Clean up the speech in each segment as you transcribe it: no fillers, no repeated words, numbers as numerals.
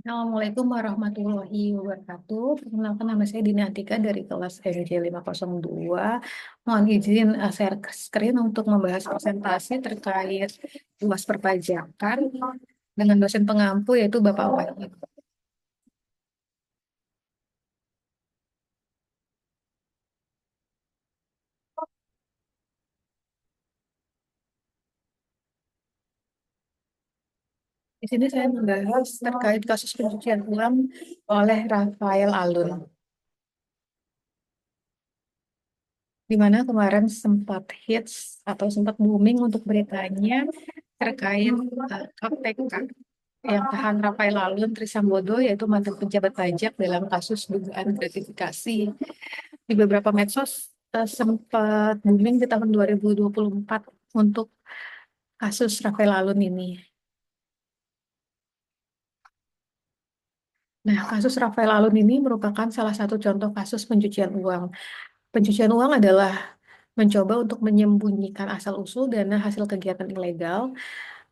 Assalamualaikum warahmatullahi wabarakatuh. Perkenalkan nama saya Dini Atika dari kelas MJ502. Mohon izin share screen untuk membahas presentasi terkait luas perpajakan dengan dosen pengampu yaitu Bapak Wahid. Di sini saya membahas terkait kasus pencucian uang oleh Rafael Alun, di mana kemarin sempat hits atau sempat booming untuk beritanya terkait KPK yang tahan Rafael Alun Trisambodo yaitu mantan pejabat pajak dalam kasus dugaan gratifikasi di beberapa medsos sempat booming di tahun 2024 untuk kasus Rafael Alun ini. Nah, kasus Rafael Alun ini merupakan salah satu contoh kasus pencucian uang. Pencucian uang adalah mencoba untuk menyembunyikan asal-usul dana hasil kegiatan ilegal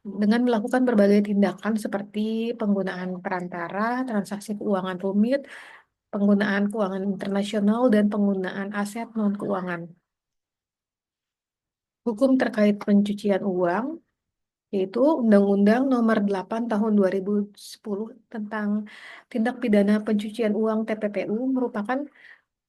dengan melakukan berbagai tindakan seperti penggunaan perantara, transaksi keuangan rumit, penggunaan keuangan internasional, dan penggunaan aset non-keuangan. Hukum terkait pencucian uang, yaitu Undang-Undang Nomor 8 Tahun 2010 tentang Tindak Pidana Pencucian Uang (TPPU) merupakan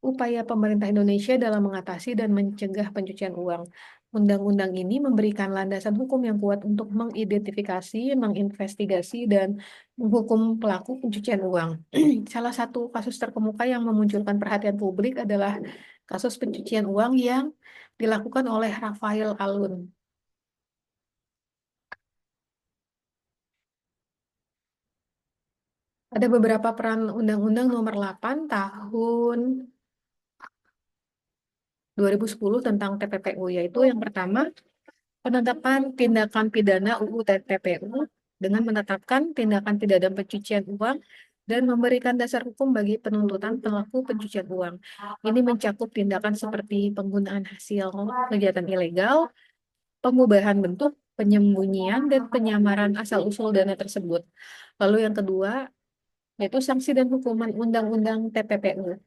upaya pemerintah Indonesia dalam mengatasi dan mencegah pencucian uang. Undang-undang ini memberikan landasan hukum yang kuat untuk mengidentifikasi, menginvestigasi, dan menghukum pelaku pencucian uang. Salah satu kasus terkemuka yang memunculkan perhatian publik adalah kasus pencucian uang yang dilakukan oleh Rafael Alun. Ada beberapa peran Undang-Undang Nomor 8 Tahun 2010 tentang TPPU, yaitu yang pertama, penetapan tindakan pidana UU TPPU dengan menetapkan tindakan pidana pencucian uang dan memberikan dasar hukum bagi penuntutan pelaku pencucian uang. Ini mencakup tindakan seperti penggunaan hasil kegiatan ilegal, pengubahan bentuk, penyembunyian, dan penyamaran asal-usul dana tersebut. Lalu yang kedua, yaitu sanksi dan hukuman Undang-Undang TPPU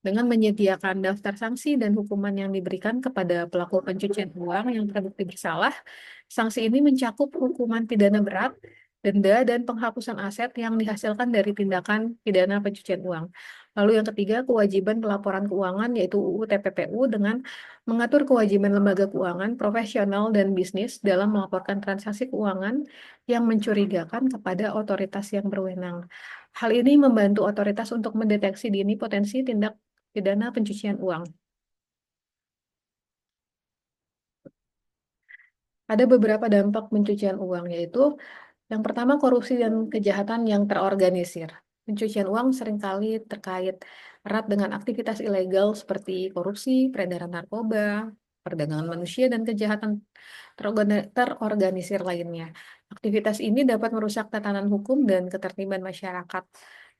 dengan menyediakan daftar sanksi dan hukuman yang diberikan kepada pelaku pencucian uang yang terbukti bersalah. Sanksi ini mencakup hukuman pidana berat, denda, dan penghapusan aset yang dihasilkan dari tindakan pidana pencucian uang. Lalu yang ketiga, kewajiban pelaporan keuangan yaitu UU TPPU dengan mengatur kewajiban lembaga keuangan, profesional, dan bisnis dalam melaporkan transaksi keuangan yang mencurigakan kepada otoritas yang berwenang. Hal ini membantu otoritas untuk mendeteksi dini potensi tindak pidana pencucian uang. Ada beberapa dampak pencucian uang, yaitu yang pertama korupsi dan kejahatan yang terorganisir. Pencucian uang seringkali terkait erat dengan aktivitas ilegal seperti korupsi, peredaran narkoba, perdagangan manusia, dan kejahatan terorganisir lainnya. Aktivitas ini dapat merusak tatanan hukum dan ketertiban masyarakat.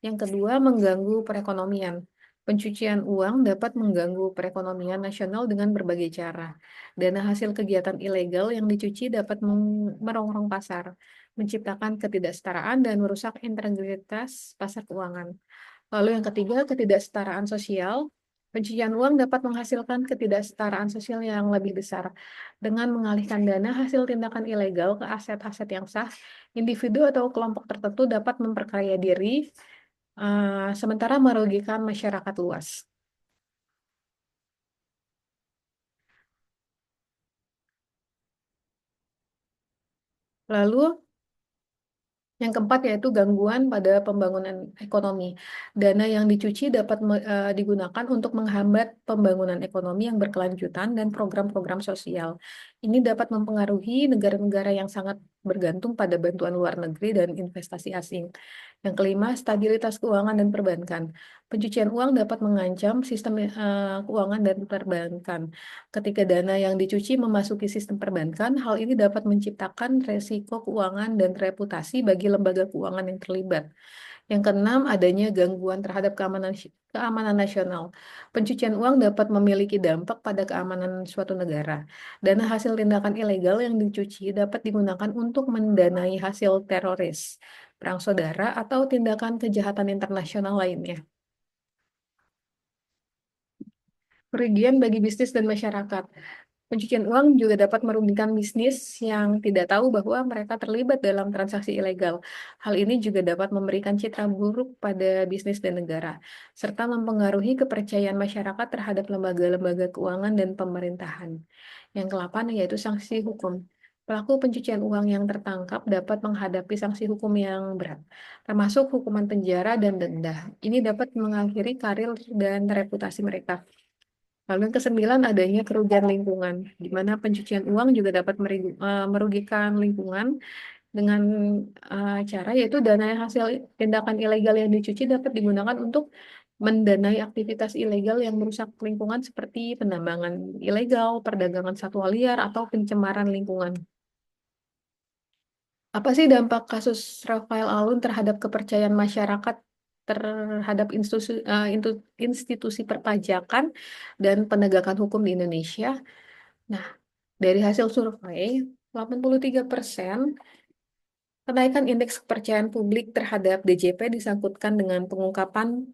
Yang kedua, mengganggu perekonomian. Pencucian uang dapat mengganggu perekonomian nasional dengan berbagai cara. Dana hasil kegiatan ilegal yang dicuci dapat merongrong pasar, menciptakan ketidaksetaraan, dan merusak integritas pasar keuangan. Lalu yang ketiga, ketidaksetaraan sosial. Pencucian uang dapat menghasilkan ketidaksetaraan sosial yang lebih besar. Dengan mengalihkan dana hasil tindakan ilegal ke aset-aset yang sah, individu atau kelompok tertentu dapat memperkaya diri, sementara merugikan masyarakat luas. Lalu yang keempat yaitu gangguan pada pembangunan ekonomi. Dana yang dicuci dapat digunakan untuk menghambat pembangunan ekonomi yang berkelanjutan dan program-program sosial. Ini dapat mempengaruhi negara-negara yang sangat bergantung pada bantuan luar negeri dan investasi asing. Yang kelima, stabilitas keuangan dan perbankan. Pencucian uang dapat mengancam sistem keuangan dan perbankan. Ketika dana yang dicuci memasuki sistem perbankan, hal ini dapat menciptakan resiko keuangan dan reputasi bagi lembaga keuangan yang terlibat. Yang keenam, adanya gangguan terhadap keamanan nasional. Pencucian uang dapat memiliki dampak pada keamanan suatu negara. Dana hasil tindakan ilegal yang dicuci dapat digunakan untuk mendanai hasil teroris, perang saudara, atau tindakan kejahatan internasional lainnya. Kerugian bagi bisnis dan masyarakat. Pencucian uang juga dapat merugikan bisnis yang tidak tahu bahwa mereka terlibat dalam transaksi ilegal. Hal ini juga dapat memberikan citra buruk pada bisnis dan negara, serta mempengaruhi kepercayaan masyarakat terhadap lembaga-lembaga keuangan dan pemerintahan. Yang ke-8 yaitu sanksi hukum. Pelaku pencucian uang yang tertangkap dapat menghadapi sanksi hukum yang berat, termasuk hukuman penjara dan denda. Ini dapat mengakhiri karir dan reputasi mereka. Lalu yang kesembilan adanya kerugian lingkungan, di mana pencucian uang juga dapat merugikan lingkungan dengan cara yaitu dana hasil tindakan ilegal yang dicuci dapat digunakan untuk mendanai aktivitas ilegal yang merusak lingkungan seperti penambangan ilegal, perdagangan satwa liar, atau pencemaran lingkungan. Apa sih dampak kasus Rafael Alun terhadap kepercayaan masyarakat terhadap institusi perpajakan dan penegakan hukum di Indonesia? Nah, dari hasil survei, 83% kenaikan indeks kepercayaan publik terhadap DJP disangkutkan dengan pengungkapan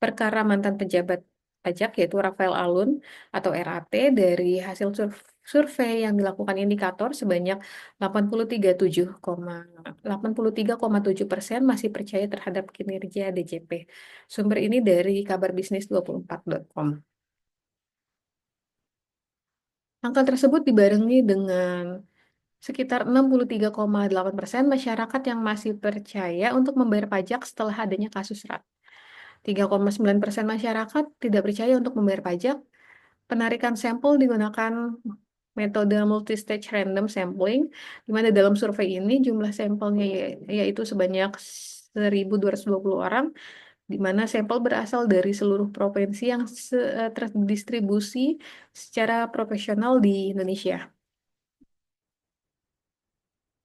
perkara mantan pejabat pajak yaitu Rafael Alun atau RAP dari hasil survei yang dilakukan indikator sebanyak 83,7% masih percaya terhadap kinerja DJP. Sumber ini dari kabarbisnis24.com. Angka tersebut dibarengi dengan sekitar 63,8% masyarakat yang masih percaya untuk membayar pajak setelah adanya kasus RAT. 3,9% masyarakat tidak percaya untuk membayar pajak. Penarikan sampel digunakan metode multistage random sampling, di mana dalam survei ini jumlah sampelnya yaitu sebanyak 1.220 orang, di mana sampel berasal dari seluruh provinsi yang terdistribusi secara profesional di Indonesia.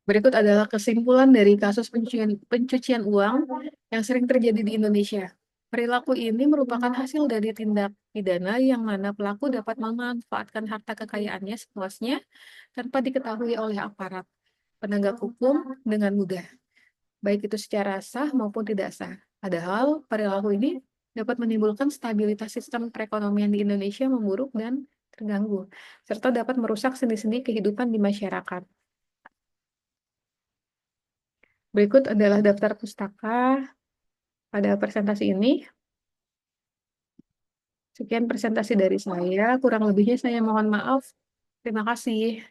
Berikut adalah kesimpulan dari kasus pencucian uang yang sering terjadi di Indonesia. Perilaku ini merupakan hasil dari tindak pidana yang mana pelaku dapat memanfaatkan harta kekayaannya sepuasnya tanpa diketahui oleh aparat penegak hukum dengan mudah, baik itu secara sah maupun tidak sah. Padahal perilaku ini dapat menimbulkan stabilitas sistem perekonomian di Indonesia memburuk dan terganggu, serta dapat merusak sendi-sendi kehidupan di masyarakat. Berikut adalah daftar pustaka pada presentasi ini. Sekian presentasi dari saya, kurang lebihnya saya mohon maaf. Terima kasih.